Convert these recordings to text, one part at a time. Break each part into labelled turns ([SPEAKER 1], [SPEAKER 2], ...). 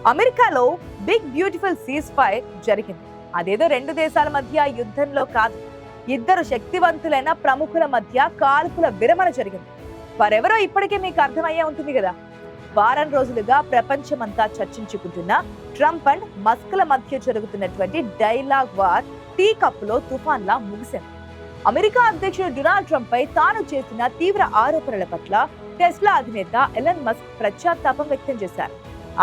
[SPEAKER 1] అమెరికాలో big beautiful cease fire జరిగింది. అదేదో రెండు దేశాల మధ్య యుద్ధంలో కాదు, ఇద్దరు శక్తివంతులైన ప్రముఖుల మధ్య కాల్పుల విరమణ జరిగింది. వారెవరో ఇప్పటికే మీకు అర్థమయ్యే ఉంటుంది కదా. వారం రోజులుగా ప్రపంచమంతా చర్చించుకుంటున్న ట్రంప్ అండ్ మస్క్ల మధ్య జరుగుతున్నటువంటి డైలాగ్ వార్ టీ కప్పులో తుఫాన్లా ముగిసింది. అమెరికా అధ్యక్షుడు డొనాల్డ్ ట్రంప్ పై తాను చేసిన తీవ్ర ఆరోపణల పట్ల టెస్లా అధినేత ఎలన్ మస్క్ పశ్చాత్తాపం వ్యక్తం చేశారు.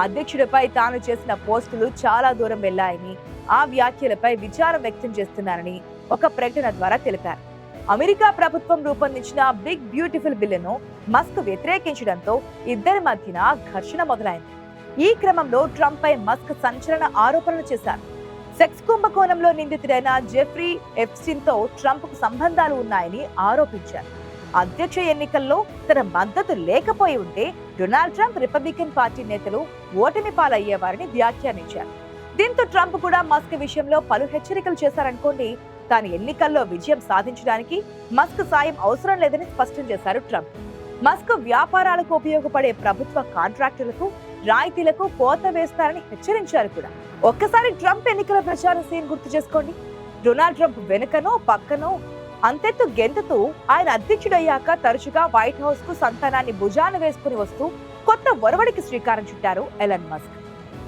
[SPEAKER 1] అధ్యక్షుడిపై తాను చేసిన పోస్టులు చాలా దూరం వెళ్లాయని, ఆ వ్యాఖ్యలపై విచారం వ్యక్తం చేస్తున్నారని ఒక ప్రకటన ద్వారా తెలిపారు. అమెరికా ప్రభుత్వం రూపొందించిన బిగ్ బ్యూటిఫుల్ బిల్లును మస్క్ వ్యతిరేకించడంతో ఇద్దరి మధ్యన ఘర్షణ మొదలైంది. ఈ క్రమంలో ట్రంప్ పై మస్క్ సంచలన ఆరోపణలు చేశారు. సెక్స్ కుంభకోణంలో నిందితుడైన జెఫ్రీ ఎప్స్టీన్ తో ట్రంప్ కు సంబంధాలు ఉన్నాయని ఆరోపించారు. అధ్యక్ష ఎన్నికల్లో తన మద్దతు లేకపోయి ఉంటే డొనాల్డ్ ట్రంప్ రిపబ్లికన్ పార్టీ నేతలు ఓటమి పాలయ్యేవారని వ్యాఖ్యానించారు. దీంతో ట్రంప్ కూడా మస్క్ విషయంలో పలు హెచ్చరికలు చేశారనుకోండి. తాను ఎన్నికల్లో విజయం సాధించడానికి మస్క్ సాయం అవసరం లేదని స్పష్టం చేశారు ట్రంప్. మస్క్ వ్యాపారాలకు ఉపయోగపడే ప్రభుత్వ కాంట్రాక్టులకు, రాయితీలకు కోత వేస్తారని హెచ్చరించారు కూడా. ఒక్కసారి ట్రంప్ ఎన్నికల ప్రచార సీన్ గుర్తు చేసుకోండి. డొనాల్డ్ ట్రంప్ వెనుకనో పక్కనో అంతెత్తు గెంతుతూ ఆయన అధ్యక్షుడయ్యాక తరచుగా వైట్ హౌస్ కు సంతానాన్ని భుజాన వేసుకుని వస్తూ కొత్త ఒరవడికి శ్రీకారం చుట్టారు ఎలన్ మస్క్.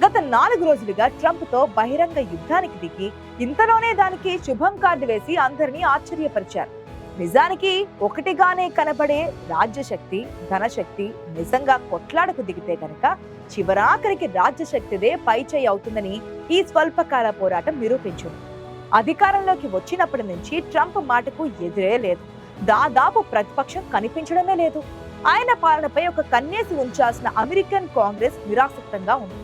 [SPEAKER 1] గత 4 రోజులుగా ట్రంప్ తో బహిరంగ యుద్ధానికి దిగి ఇంతలోనే దానికి శుభం కార్డు వేసి అందరినీ ఆశ్చర్యపరిచారు. నిజానికి ఒకటిగానే కనబడే రాజ్యశక్తి, ధనశక్తి నిజంగా కొట్లాడకు దిగితే గనక చివరాఖరికి రాజ్యశక్తిదే పైచేయి అవుతుందని ఈ స్వల్పకాల పోరాటం నిరూపించింది. అధికారంలోకి వచ్చినప్పటి నుంచి ట్రంప్ మాటకు ఎదురే లేదు. దాదాపు ప్రతిపక్షం కనిపించడమే లేదు. ఆయన పాలనపై ఒక కన్నేసి ఉంచాల్సిన అమెరికన్ కాంగ్రెస్ నిరాసక్తంగా ఉంది.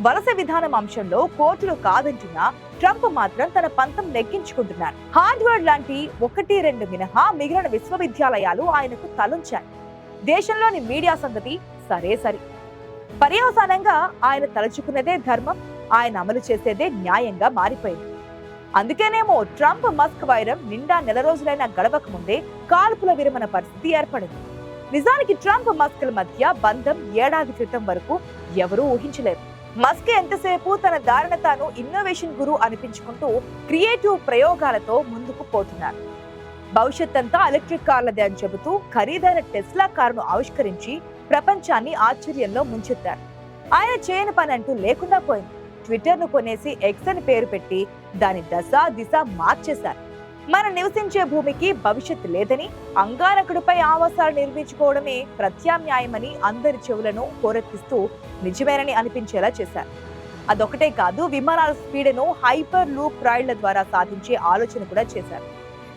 [SPEAKER 1] వలస విధానం అంశంలో కోర్టులు కాదంటున్నా ట్రంప్ మాత్రం తన పంతం నెగ్గించుకుంటున్నారు. హార్వర్డ్ లాంటి 1-2 మినహా మిగిలిన విశ్వవిద్యాలయాలు ఆయనకు తలుంచాయి. దేశంలోని మీడియా సంగతి సరే. పర్యవసానంగా ఆయన తలుచుకున్నదే ధర్మం, ఆయన అమలు చేసేదే న్యాయంగా మారిపోయింది. అందుకేనేమో ట్రంప్ మస్క్ వైరం నిండా నెల రోజులైన గడవక ముందే కాల్పుల విరమణ పరిస్థితి ఏర్పడింది. నిజానికి ట్రంప్ మస్క్ల మధ్య బంధం ఏడాది క్రితం వరకు ఎవరూ ఊహించలేరు. మస్క్ ఎంతసేపు తన దారిన తాను ఇన్నోవేషన్ గురు అనిపించుకుంటూ క్రియేటివ్ ప్రయోగాలతో ముందుకు పోతున్నారు. భవిష్యత్ అంతా ఎలక్ట్రిక్ కార్లదే అని చెబుతూ ఖరీదైన టెస్లా కారును ఆవిష్కరించి ప్రపంచాన్ని ఆశ్చర్యంలో ముంచెత్తారు. ఆయన చేయని పని అంటూ లేకుండా పోయింది. ట్విట్టర్ ను కొనేసి ఎక్స్ అని పేరు పెట్టి దాని దశ దిశ మార్చేశారు. మనం నివసించే భూమికి భవిష్యత్తు లేదని, అంగారకుడిపై ఆవాసాలు నిర్మించుకోవడమే ప్రత్యామ్నాయమని అందరి చెవులను హోరెత్తిస్తూ నిజమేనని అనిపించేలా చేశారు. అదొకటే కాదు, విమానాల స్పీడ్ను హైపర్ లూప్ రైళ్ల ద్వారా సాధించే ఆలోచన కూడా చేశారు.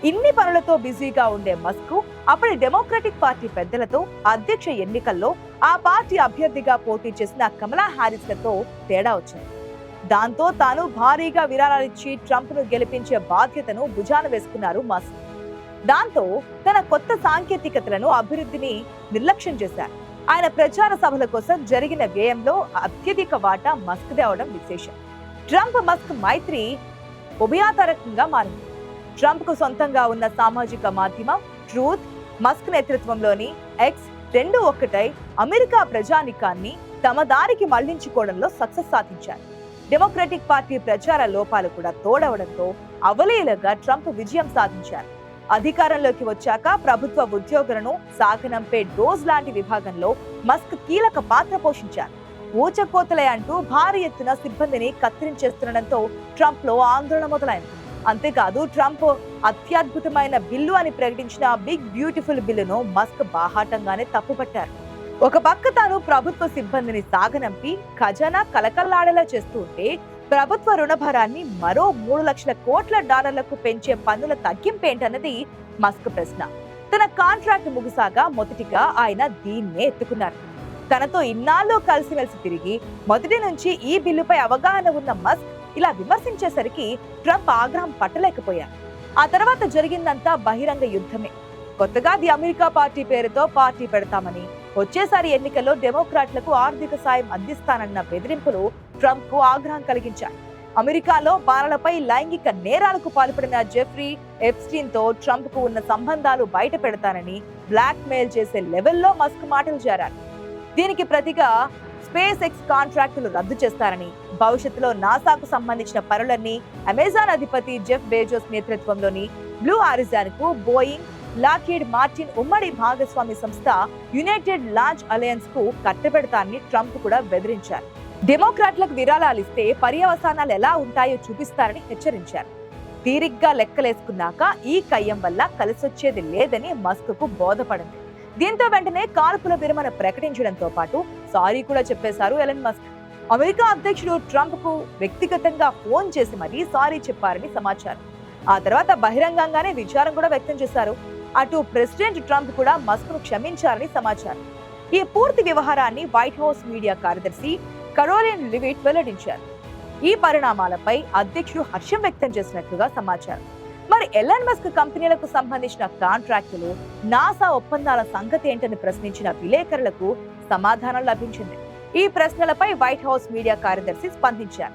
[SPEAKER 1] ఇన్ని పనులతో బిజీగా ఉండే మస్క్ అప్పటి డెమోక్రటిక్ పార్టీ పెద్దలతో అధ్యక్ష ఎన్నికల్లో ఆ పార్టీ అభ్యర్థిగా పోటీ చేసిన కమలా హారిస్లతో తేడా వచ్చింది. దాంతో తాను భారీగా విరాళాలిచ్చి ట్రంప్ ను గెలిపించే బాధ్యతను భుజాన వేసుకున్నారు మస్క్. దాంతో తన కొత్త సాంకేతికతలను, అభివృద్ధిని నిర్లక్ష్యం చేశారు. ఆయన ప్రచార సభల కోసం జరిగిన వ్యయంలో అత్యధిక వాటా మస్క్దే అవడం విశేషం. ట్రంప్ మస్క్ మైత్రి ఉభయాతరకంగా మారింది. ట్రంప్ కు సొంతంగా ఉన్న సామాజిక మాధ్యమం ట్రూత్, మస్క్ నేతృత్వంలోని ఎక్స్ రెండూ ఒక్కటై అమెరికా ప్రజానికాన్ని తమ దారికి మళ్లించుకోవడంలో సక్సెస్ సాధించారు. డెమోక్రటిక్ పార్టీ ప్రచార లోపాలు కూడా తోడవడంతో అవలీలగా ట్రంప్ విజయం సాధించారు. అధికారంలోకి వచ్చాక ప్రభుత్వ ఉద్యోగులను సాగనంపే డోజ్ లాంటి విభాగంలో మస్క్ కీలక పాత్ర పోషించారు. ఊచకోతలే అంటూ భారీ ఎత్తున సిబ్బందిని కత్తిరించేస్తుండటంతో ట్రంప్ లో ఆందోళన మొదలైంది. అంతేకాదు, ట్రంప్ అత్యద్భుతమైన బిల్లు అని ప్రకటించిన బిగ్ బ్యూటిఫుల్ బిల్లును మస్క్ బాహాటంగానే తప్పుపట్టారు. ఒక పక్క తాను ప్రభుత్వ సిబ్బందిని సాగనంపి ఖజానా కలకల్లాడేలా చేస్తూ ఉంటే, ప్రభుత్వ రుణభారాన్ని మరో $3 లక్షల కోట్ల పెంచే పన్నుల తగ్గింపేంటన్నది మస్క్ ప్రశ్న. తన కాంట్రాక్ట్ ముగిసాగా మొదటిగా ఆయన దీన్నే ఎత్తుకున్నారు. తనతో ఇన్నాళ్ళు కలిసిమెలిసి తిరిగి మొదటి నుంచి ఈ బిల్లుపై అవగాహన ఉన్న మస్క్ ఇలా విమర్శించేసరికి ట్రంప్ ఆగ్రహం పట్టలేకపోయారు. ఆ తర్వాత జరిగిందంతా బహిరంగ యుద్ధమే. కొత్తగా ది అమెరికా పార్టీ పేరుతో పార్టీ పెడతామని, వచ్చేసారి ఎన్నికల్లో డెమోక్రాట్లకు ఆర్థిక సాయం అందిస్తానన్న బెదిరింపులు ట్రంప్ కు ఆగ్రహం కలిగించాయి. అమెరికాలో బాలలపై లైంగిక నేరాలకు పాల్పడిన జెఫ్రీ ఎప్స్టీన్ తో ట్రంప్ కు ఉన్న సంబంధాలు బయట పెడతానని బ్లాక్ మెయిల్ చేసే లెవెల్లో మస్క్ మాటలు జారారు. దీనికి ప్రతిగా స్పేస్ ఎక్స్ కాంట్రాక్టులు రద్దు చేస్తారని, భవిష్యత్తులో నాసాకు సంబంధించిన పనులన్నీ అమెజాన్ అధిపతి జెఫ్ బేజోస్ నేతృత్వంలోని బ్లూ ఆరిజాన్ కు బోయింగ్, లాకీడ్ మార్టిన్ ఉమ్మడి భాగస్వామి సంస్థ యునైటెడ్ లాంచ్ అలయన్స్ కు కట్టబెడతానని ట్రంప్ కూడా బెదిరించారు. డెమోక్రాట్లకు విరాళాలు ఇస్తే పర్యవసానాలు ఎలా ఉంటాయో చూపిస్తారని హెచ్చరించారు. తీరిగ్గా లెక్కలేసుకున్నాక ఈ కయ్యం వల్ల కలిసొచ్చేది లేదని మస్క్ కు బోధపడింది. దీంతో వెంటనే కాల్పుల విరమణ ప్రకటించడంతో పాటు సారీ కూడా చెప్పేశారు ఎలన్ మస్క్. అమెరికా అధ్యక్షుడు ట్రంప్ కు వ్యక్తిగతంగా ఫోన్ చేసి మరీ సారీ చెప్పారని సమాచారం. ఆ తర్వాత బహిరంగంగానే విచారం కూడా వ్యక్తం చేశారు. అటు ప్రెసిడెంట్ ట్రంప్ కూడా మస్క్ ను క్షమించారని సమాచారం. ఈ పూర్తి వ్యవహారాన్ని వైట్ హౌస్ మీడియా కార్యదర్శి కరోలిన్ లివిట్ వెల్లడించారు. ఈ పరిణామాలపై అధ్యక్షుడు హర్షం వ్యక్తం చేసినట్లుగా సమాచారం. మరి ఎలన్ మస్క్ కంపెనీలకు సంబంధించిన కాంట్రాక్టులు, నాసా ఒప్పందాల సంగతి ఏంటని ప్రశ్నించిన విలేకరులకు సమాధానం లభించింది. ఈ ప్రశ్నలపై వైట్ హౌస్ మీడియా కార్యదర్శి స్పందించారు.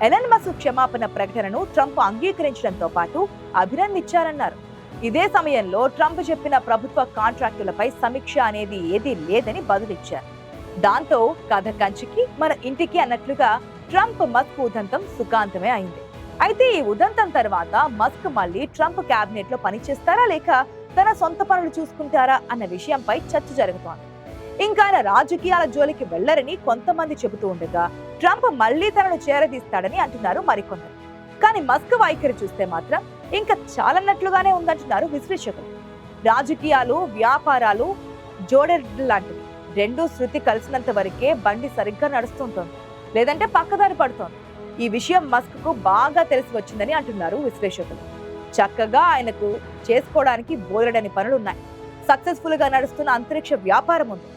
[SPEAKER 1] ఎలన్ మస్క్ క్షమాపణ ప్రకటనను ట్రంప్ అంగీకరించడంతో పాటు అభినందించారన్నారు. ఇదే సమయంలో ట్రంప్ చెప్పిన ప్రభుత్వ కాంట్రాక్టులపై సమీక్ష అనేది ఏదీ లేదని బదులిచ్చారు. దాంతో కథ కంచికి మన ఇంటికి అన్నట్లుగా ట్రంప్ మస్క్ ఉదంతం సుఖాంతమే అయింది. అయితే ఈ ఉదంతం తర్వాత మస్క్ మళ్ళీ ట్రంప్ క్యాబినెట్ లో పనిచేస్తారా లేక తన సొంత పనులు చూసుకుంటారా అన్న విషయంపై చర్చ జరుగుతోంది. ఇంకా ఆయన రాజకీయాల జోలికి వెళ్లరని కొంతమంది చెబుతూ ఉండగా ట్రంప్ మళ్లీ తనను చేరదీస్తాడని అంటున్నారు మరికొందరు. కానీ మస్క్ వైఖరి చూస్తే మాత్రం ఇంకా చాలన్నట్లుగానే ఉందంటున్నారు విశ్లేషకులు. రాజకీయాలు, వ్యాపారాలు జోడెడ్లు లాంటివి. రెండు శృతి కలిసినంత వరకే బండి సరిగ్గా నడుస్తుంటోంది, లేదంటే పక్కదారి పడుతోంది. ఈ విషయం మస్క్ కు బాగా తెలిసి వచ్చిందని అంటున్నారు విశ్లేషకులు. చక్కగా ఆయనకు చేసుకోవడానికి బోలెడని పనులున్నాయి. సక్సెస్ఫుల్ గా నడుస్తున్న అంతరిక్ష వ్యాపారం ఉంది.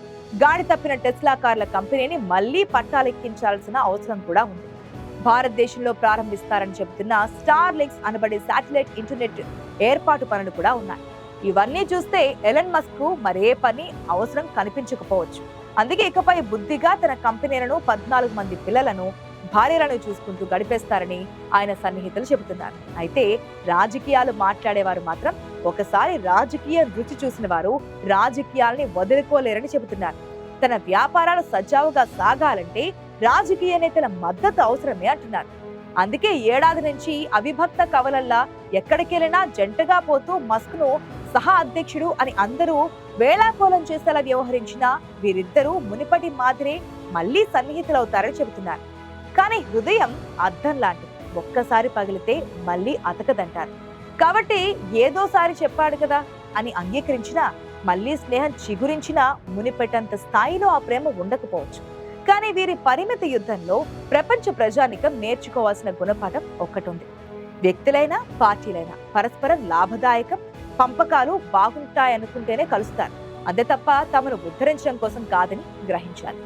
[SPEAKER 1] గాడి తప్పిన టెస్లా కార్ల కంపెనీని మళ్లీ పట్టాలెక్కించాల్సిన అవసరం కూడా ఉంది. భారతదేశంలో ప్రారంభిస్తారని చెబుతున్న స్టార్ లింక్స్ అనబడే శాటిలైట్ ఇంటర్నెట్ ఏర్పాటు పనులు కూడా ఉన్నాయి. ఇవన్నీ చూస్తే ఎలన్ మస్క్ కు మరే పని అవసరం కనిపించకపోవచ్చు. అందుకే ఇకపై బుద్ధిగా తన కంపెనీలను, 14 మంది పిల్లలను, భార్యలను చూసుకుంటూ గడిపేస్తారని ఆయన సన్నిహితులు చెబుతున్నారు. అయితే రాజకీయాలు మాట్లాడేవారు మాత్రం ఒకసారి రాజకీయ రుచి చూసిన వారు రాజకీయాల్ని వదులుకోలేరని చెబుతున్నారు. తన వ్యాపారాలు సజావుగా సాగాలంటే రాజకీయ నేతల మద్దతు అవసరమే అంటున్నారు. అందుకే ఏడాది నుంచి అవిభక్త కవలల్లా ఎక్కడికెళ్ళినా జంటగా పోతూ మస్క్ ను సహా అధ్యక్షుడు అని అందరూ వేళాకోళం చేసేలా వ్యవహరించిన వీరిద్దరూ మునిపటి మాదిరే మళ్లీ సన్నిహితులవుతారని చెబుతున్నారు. కానీ హృదయం అద్దం లాంటిది, ఒక్కసారి పగిలితే మళ్లీ అతకదంటారు. కాబట్టి ఏదోసారి చెప్పాడు కదా అని అంగీకరించినా మళ్లీ స్నేహం చిగురించినా మునిపెట్టంత స్థాయిలో ఆ ప్రేమ ఉండకపోవచ్చు. కానీ వీరి పరిమిత యుద్ధంలో ప్రపంచ ప్రజానికం నేర్చుకోవాల్సిన గుణపాఠం ఒక్కటుంది. వ్యక్తులైనా పార్టీలైనా పరస్పరం లాభదాయకం, పంపకాలు బాగుంటాయనుకుంటేనే కలుస్తారు. అంతే తప్ప తమను ఉద్ధరించడం కోసం కాదని గ్రహించాలి.